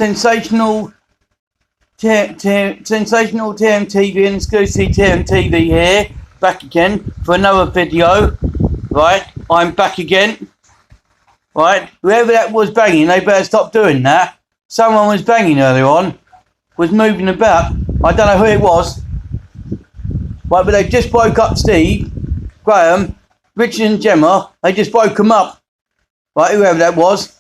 sensational TMTV and exclusive TMTV here, back again for another video. Right, I'm back again. Right, whoever that was banging, they better stop doing that. Someone was banging earlier on, was moving about. I don't know who it was. Right, but they just broke up Steve, Graham, Richard and Gemma. They just broke them up. Right, whoever that was.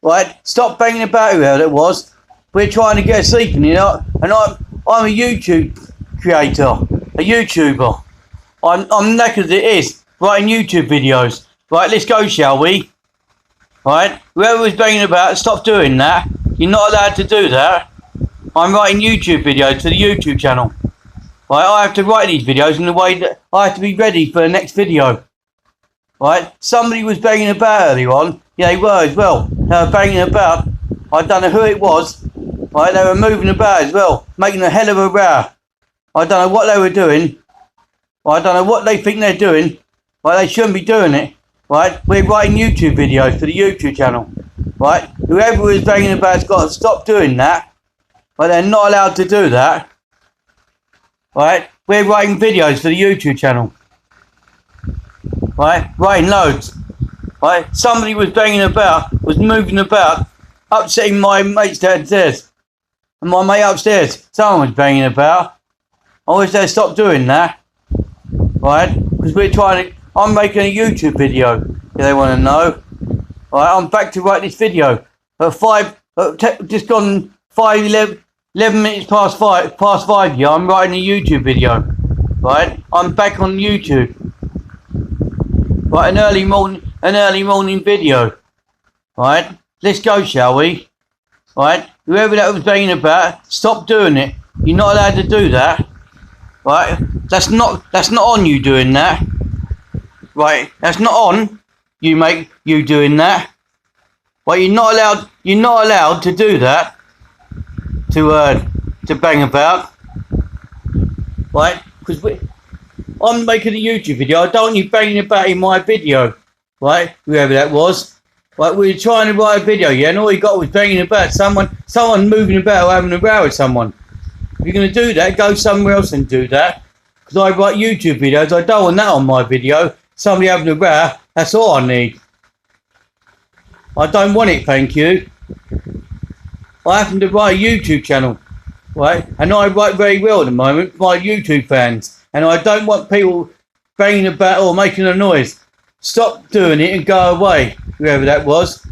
Right, stop banging about whoever that was. We're trying to get us sleeping, you know. And I'm a YouTube creator, a YouTuber. I'm knackered as it is, writing YouTube videos. Right, let's go, shall we? Right, whoever was banging about, stop doing that. You're not allowed to do that. I'm writing YouTube videos for the YouTube channel. Right, I have to write these videos in the way that I have to be ready for the next video. Right, somebody was banging about earlier on. Yeah, they were as well. They were banging about. I don't know who it was. Right, they were moving about as well, making a hell of a row. I don't know what they were doing. I don't know what they think they're doing. Right, they shouldn't be doing it. Right, we're writing YouTube videos for the YouTube channel. Right, whoever is banging about has got to stop doing that. Right, they're not allowed to do that. Right, we're writing videos for the YouTube channel. Right, writing loads. Right, somebody was banging about, was moving about, upsetting my mates downstairs. And my mate upstairs, someone was banging about. I wish they'd stop doing that. Right, because I'm making a YouTube video, if they want to know. Right, I'm back to write this video. Just gone 11 minutes past five, yeah, I'm writing a YouTube video. Right, I'm back on YouTube. Right, an early morning video. Right, let's go, shall we? Right, whoever that was banging about, stop doing it. You're not allowed to do that. Right, that's not on you doing that. Right, that's not on you doing that. Right, you're not allowed to do that. To bang about. Right, because I'm making a YouTube video. I don't want you banging about in my video. Right, whoever that was. Right, we were trying to write a video, yeah, and all you got was banging about. Someone moving about or having a row with someone. If you're going to do that, go somewhere else and do that. Because I write YouTube videos, I don't want that on my video. Somebody having a row, that's all I need. I don't want it, thank you. I happen to write a YouTube channel, right? And I write very well at the moment for my YouTube fans. And I don't want people banging about or making a noise. Stop doing it and go away, whoever that was.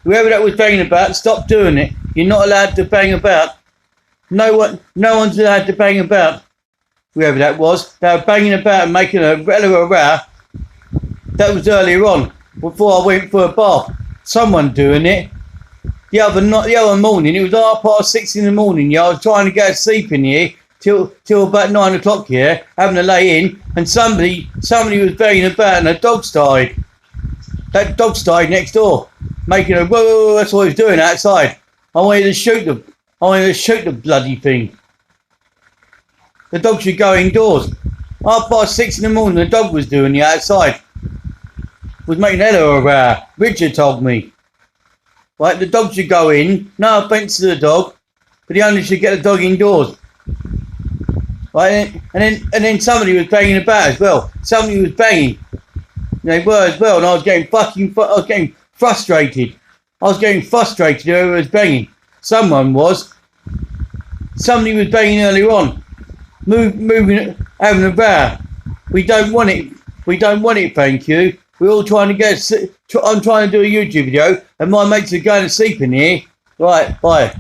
Whoever that was banging about, stop doing it. You're not allowed to bang about. No one's allowed to bang about. Whoever that was, they were banging about and making a hell of a row. That was earlier on, before I went for a bath. Someone doing it. The other morning, it was 6:30 in the morning. Yeah, I was trying to get to sleep in here till about 9 o'clock here, having to lay in, and somebody was banging about, and a dog started. That dog started next door, making a whoa. That's what he was doing outside. I wanted to shoot the bloody thing. The dog should go indoors. 6:30 in the morning, the dog was doing it outside. Was making a hell of a row. Richard told me. Right, the dog should go in. No offence to the dog, but the owner should get the dog indoors. Right, and then somebody was banging about as well. Somebody was banging. They were as well, and I was getting frustrated. I was getting frustrated whoever was banging. Somebody was banging earlier on. Moving, having a row. We don't want it. We don't want it, thank you. We're all trying to I'm trying to do a YouTube video, and my mates are going to sleep in here. Right, bye.